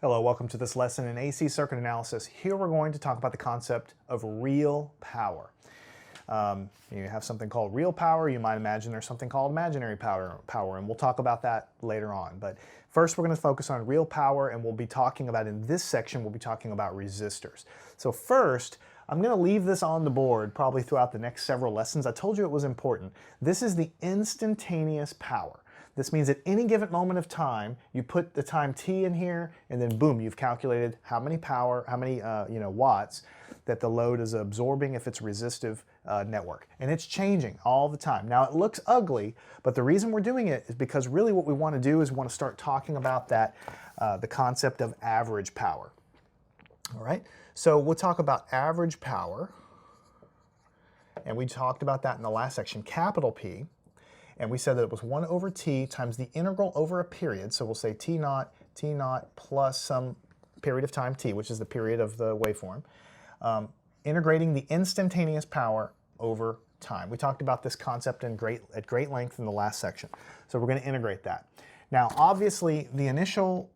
Hello, welcome to this lesson in AC circuit analysis. Here we're going to talk about the concept of real power. You have something called real power. You might imagine there's something called imaginary power, and we'll talk about that later on. But first we're going to focus on real power, and we'll be talking about, in this section, we'll be talking about resistors. So first, I'm going to leave this on the board probably throughout the next several lessons. I told you it was important. This is the instantaneous power. This means at any given moment of time, you put the time t in here, and then boom, you've calculated how many power, how many watts that the load is absorbing if it's a resistive network. And it's changing all the time. Now it looks ugly, but the reason we're doing it is because really what we want to do is we want to start talking about that, the concept of average power. All right, so we'll talk about average power, and we talked about that in the last section, capital P. And we said that it was 1 over t times the integral over a period. So we'll say t naught plus some period of time t, which is the period of the waveform, integrating the instantaneous power over time. We talked about this concept at great length in the last section. So we're going to integrate that. Now, obviously, the initial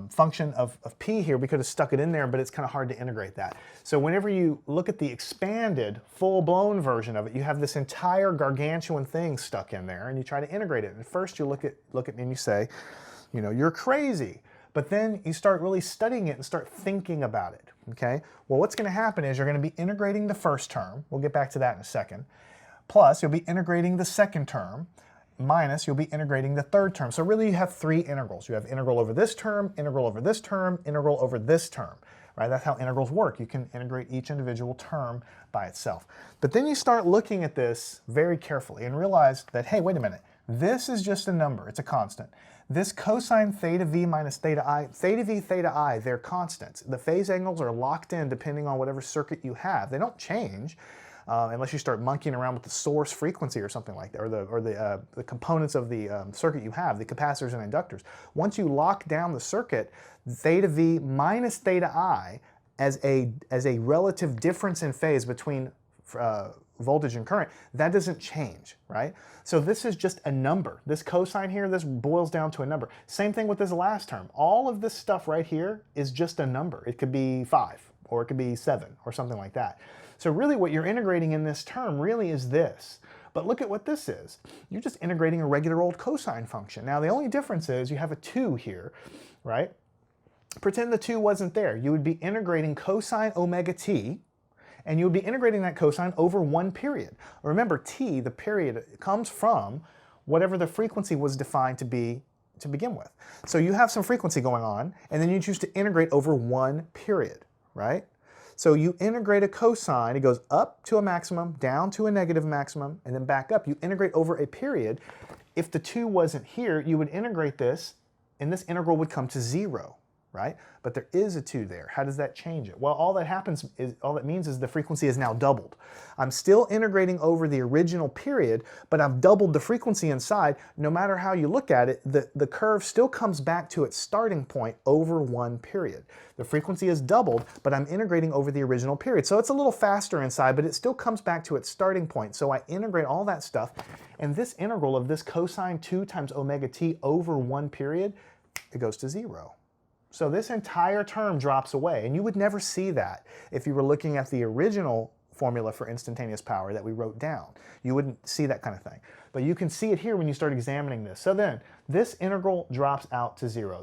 function of p here, we could have stuck it in there, but it's kind of hard to integrate that. So whenever you look at the expanded, full-blown version of it, you have this entire gargantuan thing stuck in there, and you try to integrate it. And first you look at me and you say, you know, you're crazy. But then you start really studying it and start thinking about it, okay? Well, what's going to happen is you're going to be integrating the first term. We'll get back to that in a second. Plus, you'll be integrating the second term. Minus, you'll be integrating the third term. So really you have three integrals. You have integral over this term, integral over this term, integral over this term, right? That's how integrals work. You can integrate each individual term by itself. But then you start looking at this very carefully and realize that, hey, wait a minute, this is just a number, it's a constant. This cosine theta v minus theta I, theta I, they're constants. The phase angles are locked in depending on whatever circuit you have. They don't change. Unless you start monkeying around with the source frequency or something like that, or the components of the circuit you have, the capacitors and inductors. Once you lock down the circuit, theta v minus theta I as a relative difference in phase between voltage and current, that doesn't change, right? So this is just a number. This cosine here, this boils down to a number. Same thing with this last term. All of this stuff right here is just a number. It could be 5, or it could be 7, or something like that. So really what you're integrating in this term really is this. But look at what this is. You're just integrating a regular old cosine function. Now the only difference is you have a 2 here, right? Pretend the 2 wasn't there. You would be integrating cosine omega t, and you would be integrating that cosine over one period. Remember, t, the period, comes from whatever the frequency was defined to be to begin with. So you have some frequency going on, and then you choose to integrate over one period, right? So you integrate a cosine, it goes up to a maximum, down to a negative maximum, and then back up. You integrate over a period. If the 2 wasn't here, you would integrate this, and this integral would come to 0, right? But there is a 2 there. How does that change it? Well, all that means is the frequency is now doubled. I'm still integrating over the original period, but I've doubled the frequency inside. No matter how you look at it, the curve still comes back to its starting point over one period. The frequency is doubled, but I'm integrating over the original period. So it's a little faster inside, but it still comes back to its starting point. So I integrate all that stuff, and this integral of this cosine 2 times omega t over one period, it goes to 0. So this entire term drops away, and you would never see that if you were looking at the original formula for instantaneous power that we wrote down. You wouldn't see that kind of thing. But you can see it here when you start examining this. So then, this integral drops out to 0.